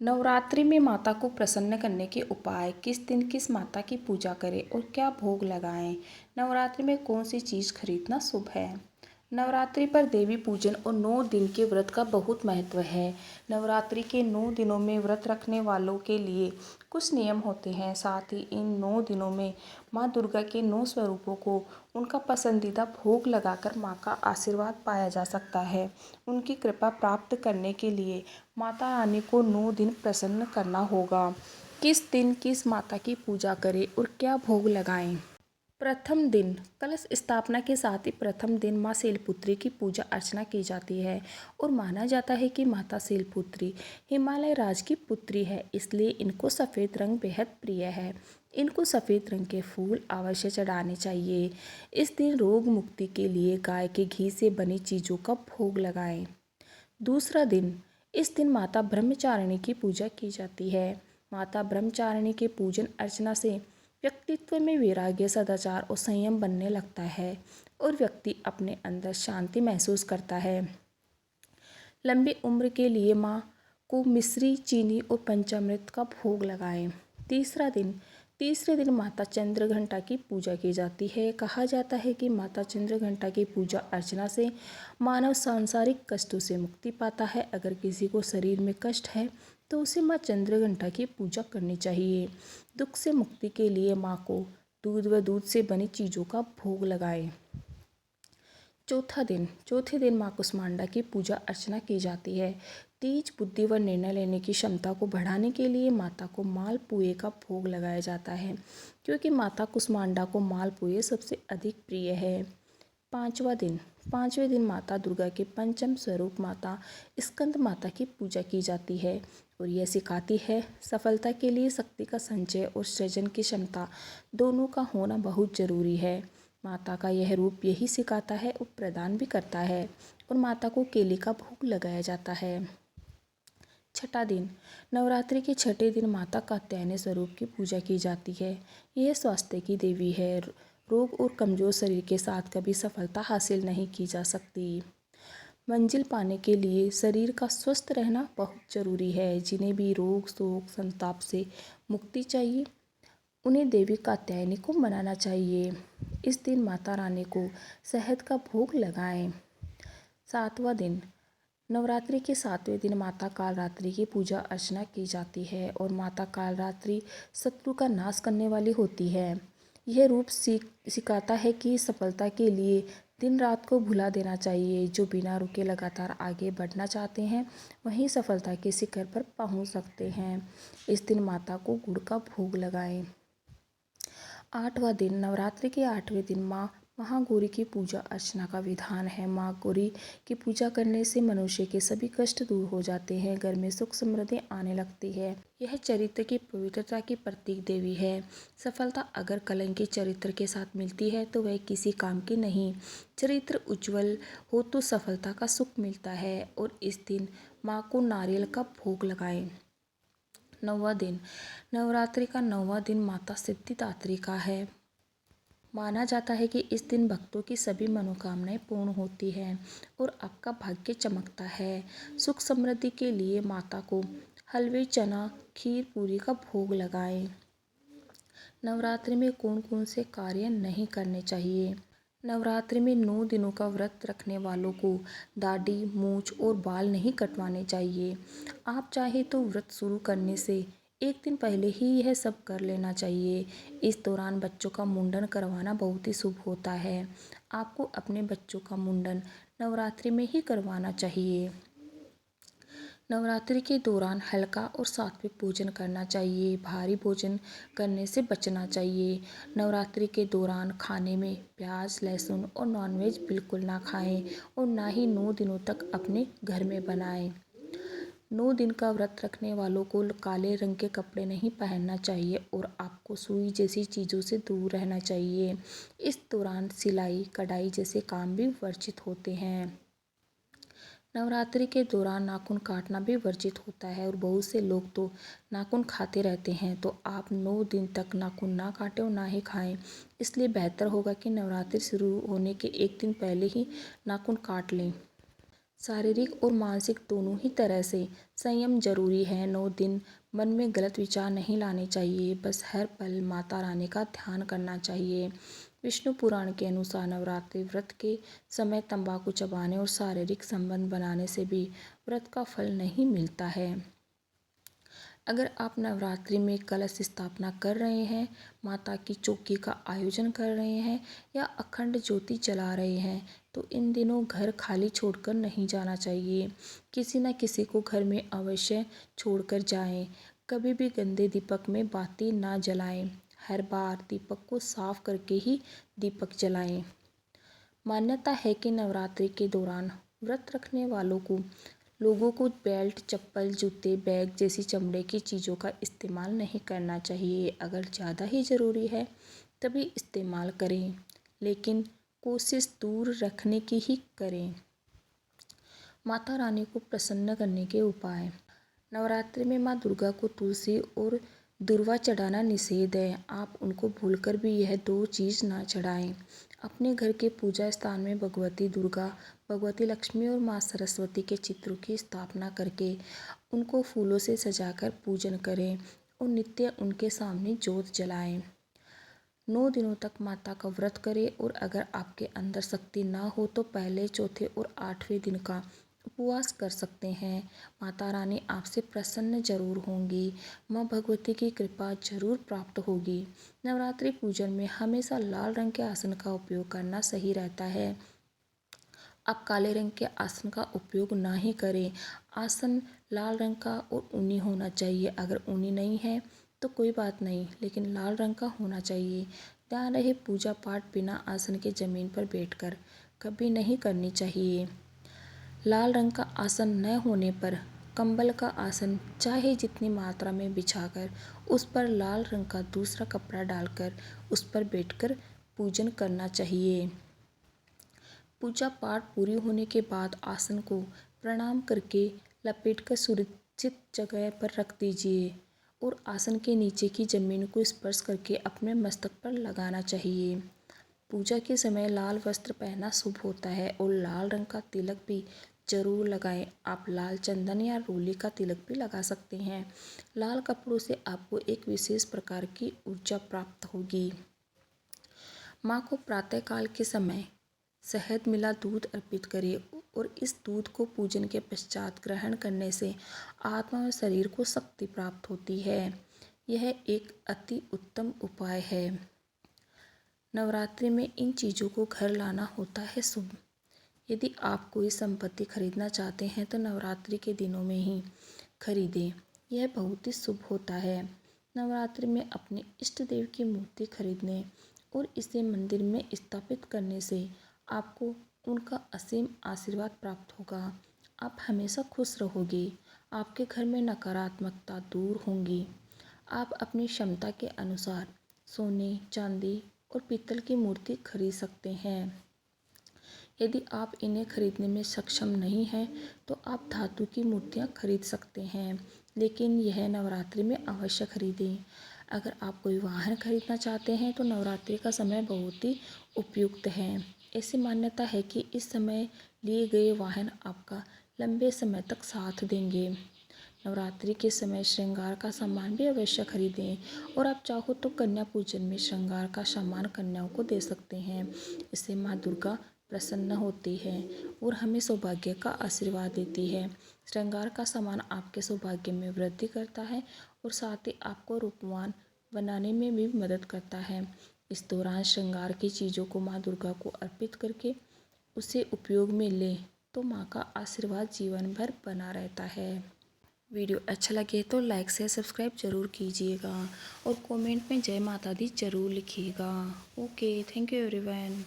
नवरात्रि में माता को प्रसन्न करने के उपाय। किस दिन किस माता की पूजा करें और क्या भोग लगाएं। नवरात्रि में कौन सी चीज़ खरीदना शुभ है। नवरात्रि पर देवी पूजन और 9 दिन के व्रत का बहुत महत्व है। नवरात्रि के 9 दिनों में व्रत रखने वालों के लिए कुछ नियम होते हैं। साथ ही इन 9 दिनों में माँ दुर्गा के 9 स्वरूपों को उनका पसंदीदा भोग लगाकर माँ का आशीर्वाद पाया जा सकता है। उनकी कृपा प्राप्त करने के लिए माता रानी को 9 दिन प्रसन्न करना होगा। किस दिन किस माता की पूजा करें और क्या भोग लगाएं। प्रथम दिन कलश स्थापना के साथ ही प्रथम दिन माँ शैलपुत्री की पूजा अर्चना की जाती है और माना जाता है कि माता शैलपुत्री हिमालय राज की पुत्री है, इसलिए इनको सफ़ेद रंग बेहद प्रिय है। इनको सफ़ेद रंग के फूल अवश्य चढ़ाने चाहिए। इस दिन रोग मुक्ति के लिए गाय के घी से बनी चीज़ों का भोग लगाएं। दूसरा दिन, इस दिन माता ब्रह्मचारिणी की पूजा की जाती है। माता ब्रह्मचारिणी के पूजन अर्चना से व्यक्तित्व में वैराग्य, सदाचार और संयम बनने लगता है और व्यक्ति अपने अंदर शांति महसूस करता है। लंबी उम्र के लिए माँ को मिश्री, चीनी और पंचामृत का भोग लगाएं। तीसरे दिन माता चंद्रघंटा की पूजा की जाती है। कहा जाता है कि माता चंद्रघंटा की पूजा अर्चना से मानव सांसारिक कष्टों से मुक्ति पाता है। अगर किसी को शरीर में कष्ट है तो उसे माँ चंद्रघंटा की पूजा करनी चाहिए। दुख से मुक्ति के लिए माँ को दूध व दूध से बनी चीज़ों का भोग लगाएं। चौथे दिन माँ कुष्मांडा की पूजा अर्चना की जाती है। तेज बुद्धि व निर्णय लेने की क्षमता को बढ़ाने के लिए माता को मालपुए का भोग लगाया जाता है, क्योंकि माता कुष्मांडा को मालपुए सबसे अधिक प्रिय है। पाँचवें दिन माता दुर्गा के पंचम स्वरूप माता स्कंद माता की पूजा की जाती है और यह सिखाती है सफलता के लिए शक्ति का संचय और सृजन की क्षमता दोनों का होना बहुत जरूरी है। माता का यह रूप यही सिखाता है और प्रदान भी करता है और माता को केले का भोग लगाया जाता है। छठा दिन, नवरात्रि के छठे दिन माता कात्यायनी स्वरूप की पूजा की जाती है। यह स्वास्थ्य की देवी है। रोग और कमजोर शरीर के साथ कभी सफलता हासिल नहीं की जा सकती। मंजिल पाने के लिए शरीर का स्वस्थ रहना बहुत जरूरी है। जिन्हें भी रोग, शोक, संताप से मुक्ति चाहिए, उन्हें देवी कात्यायनी को मनाना चाहिए। इस दिन माता रानी को शहद का भोग लगाएं। सातवां दिन, नवरात्रि के 7वें दिन माता कालरात्रि की पूजा अर्चना की जाती है और माता कालरात्रि शत्रु का नाश करने वाली होती है। यह रूप सिखाता है कि सफलता के लिए दिन रात को भुला देना चाहिए। जो बिना रुके लगातार आगे बढ़ना चाहते हैं वहीं सफलता के शिखर पर पहुंच सकते हैं। इस दिन माता को गुड़ का भोग लगाएं। 8वां दिन, नवरात्रि के 8वें दिन माँ महागौरी की पूजा अर्चना का विधान है। माँ गौरी की पूजा करने से मनुष्य के सभी कष्ट दूर हो जाते हैं, घर में सुख समृद्धि आने लगती है। यह चरित्र की पवित्रता की प्रतीक देवी है। सफलता अगर कलंकी चरित्र के साथ मिलती है तो वह किसी काम की नहीं। चरित्र उज्ज्वल हो तो सफलता का सुख मिलता है और इस दिन माँ को नारियल का भोग लगाएं। 9वां दिन, नवरात्रि का 9वां दिन माता सिद्धिदात्री का है। माना जाता है कि इस दिन भक्तों की सभी मनोकामनाएं पूर्ण होती हैं और आपका भाग्य चमकता है। सुख समृद्धि के लिए माता को हलवे, चना, खीर, पूरी का भोग लगाएं। नवरात्रि में कौन कौन से कार्य नहीं करने चाहिए। नवरात्रि में 9 दिनों का व्रत रखने वालों को दाढ़ी, मूंछ और बाल नहीं कटवाने चाहिए। आप चाहे तो व्रत शुरू करने से एक दिन पहले ही यह सब कर लेना चाहिए। इस दौरान बच्चों का मुंडन करवाना बहुत ही शुभ होता है। आपको अपने बच्चों का मुंडन नवरात्रि में ही करवाना चाहिए। नवरात्रि के दौरान हल्का और सात्विक भोजन करना चाहिए। भारी भोजन करने से बचना चाहिए। नवरात्रि के दौरान खाने में प्याज, लहसुन और नॉनवेज बिल्कुल ना खाएं और ना ही 9 दिनों तक अपने घर में बनाएं। 9 दिन का व्रत रखने वालों को काले रंग के कपड़े नहीं पहनना चाहिए और आपको सुई जैसी चीज़ों से दूर रहना चाहिए। इस दौरान सिलाई, कढ़ाई जैसे काम भी वर्जित होते हैं। नवरात्रि के दौरान नाखून काटना भी वर्जित होता है और बहुत से लोग तो नाखून खाते रहते हैं, तो आप 9 दिन तक नाखून ना काटें और ना ही खाएं। इसलिए बेहतर होगा कि नवरात्रि शुरू होने के एक दिन पहले ही नाखून काट लें। शारीरिक और मानसिक दोनों ही तरह से संयम जरूरी है। 9 दिन मन में गलत विचार नहीं लाने चाहिए, बस हर पल माता रानी का ध्यान करना चाहिए। विष्णु पुराण के अनुसार नवरात्रि व्रत के समय तंबाकू चबाने और शारीरिक संबंध बनाने से भी व्रत का फल नहीं मिलता है। अगर आप नवरात्रि में कलश स्थापना कर रहे हैं, माता की चौकी का आयोजन कर रहे हैं या अखंड ज्योति जला रहे हैं, तो इन दिनों घर खाली छोड़कर नहीं जाना चाहिए। किसी न किसी को घर में अवश्य छोड़कर जाएं। कभी भी गंदे दीपक में बाती ना जलाएं। हर बार दीपक को साफ करके ही दीपक जलाएं। मान्यता है कि नवरात्रि के दौरान व्रत रखने लोगों को बेल्ट, चप्पल, जूते, बैग जैसी चमड़े की चीज़ों का इस्तेमाल नहीं करना चाहिए। अगर ज़्यादा ही ज़रूरी है तभी इस्तेमाल करें, लेकिन कोशिश दूर रखने की ही करें। माता रानी को प्रसन्न करने के उपाय। नवरात्रि में माँ दुर्गा को तुलसी और दूर्वा चढ़ाना निषेध है। आप उनको भूलकर भी यह 2 चीज़ ना चढ़ाएं। अपने घर के पूजा स्थान में भगवती दुर्गा, भगवती लक्ष्मी और माँ सरस्वती के चित्रों की स्थापना करके उनको फूलों से सजाकर पूजन करें और नित्य उनके सामने ज्योत जलाएं। 9 दिनों तक माता का व्रत करें और अगर आपके अंदर शक्ति ना हो तो पहले, चौथे और 8वें दिन का उपवास कर सकते हैं। माता रानी आपसे प्रसन्न जरूर होंगी। माँ भगवती की कृपा जरूर प्राप्त होगी। नवरात्रि पूजन में हमेशा लाल रंग के आसन का उपयोग करना सही रहता है। आप काले रंग के आसन का उपयोग ना ही करें। आसन लाल रंग का और ऊनी होना चाहिए। अगर ऊनी नहीं है तो कोई बात नहीं, लेकिन लाल रंग का होना चाहिए। ध्यान रहे, पूजा पाठ बिना आसन के जमीन पर बैठकर कभी नहीं करनी चाहिए। लाल रंग का आसन न होने पर कंबल का आसन चाहे जितनी मात्रा में बिछाकर उस पर लाल रंग का दूसरा कपड़ा डालकर उस पर बैठकर पूजन करना चाहिए। पूजा पाठ पूरी होने के बाद आसन को प्रणाम करके लपेटकर सुरक्षित जगह पर रख दीजिए और आसन के नीचे की जमीन को स्पर्श करके अपने मस्तक पर लगाना चाहिए। पूजा के समय लाल वस्त्र पहनना शुभ होता है और लाल रंग का तिलक भी जरूर लगाएं। आप लाल चंदन या रोली का तिलक भी लगा सकते हैं। लाल कपड़ों से आपको एक विशेष प्रकार की ऊर्जा प्राप्त होगी। माँ को प्रातःकाल के समय शहद मिला दूध अर्पित करें और इस दूध को पूजन के पश्चात ग्रहण करने से आत्मा और शरीर को शक्ति प्राप्त होती है। यह एक अति उत्तम उपाय है। नवरात्रि में इन चीज़ों को घर लाना होता है शुभ। यदि आप कोई संपत्ति खरीदना चाहते हैं तो नवरात्रि के दिनों में ही खरीदें। यह बहुत ही शुभ होता है। नवरात्रि में अपने इष्ट देव की मूर्ति खरीदने और इसे मंदिर में स्थापित करने से आपको उनका असीम आशीर्वाद प्राप्त होगा। आप हमेशा खुश रहोगे। आपके घर में नकारात्मकता दूर होंगी। आप अपनी क्षमता के अनुसार सोने, चांदी और पीतल की मूर्ति खरीद सकते हैं। यदि आप इन्हें खरीदने में सक्षम नहीं हैं तो आप धातु की मूर्तियाँ खरीद सकते हैं, लेकिन यह नवरात्रि में अवश्य खरीदें। अगर आप कोई वाहन खरीदना चाहते हैं तो नवरात्रि का समय बहुत ही उपयुक्त है। ऐसी मान्यता है कि इस समय लिए गए वाहन आपका लंबे समय तक साथ देंगे। नवरात्रि के समय श्रृंगार का सामान भी अवश्य खरीदें और आप चाहो तो कन्या पूजन में श्रृंगार का सामान कन्याओं को दे सकते हैं। इससे माँ दुर्गा प्रसन्न होती है और हमें सौभाग्य का आशीर्वाद देती है। श्रृंगार का सामान आपके सौभाग्य में वृद्धि करता है और साथ ही आपको रूपवान बनाने में भी मदद करता है। इस दौरान श्रृंगार की चीज़ों को माँ दुर्गा को अर्पित करके उसे उपयोग में लें तो माँ का आशीर्वाद जीवन भर बना रहता है। वीडियो अच्छा लगे तो लाइक से सब्सक्राइब जरूर कीजिएगा और कमेंट में जय माता दी जरूर लिखिएगा। Okay, thank you everyone.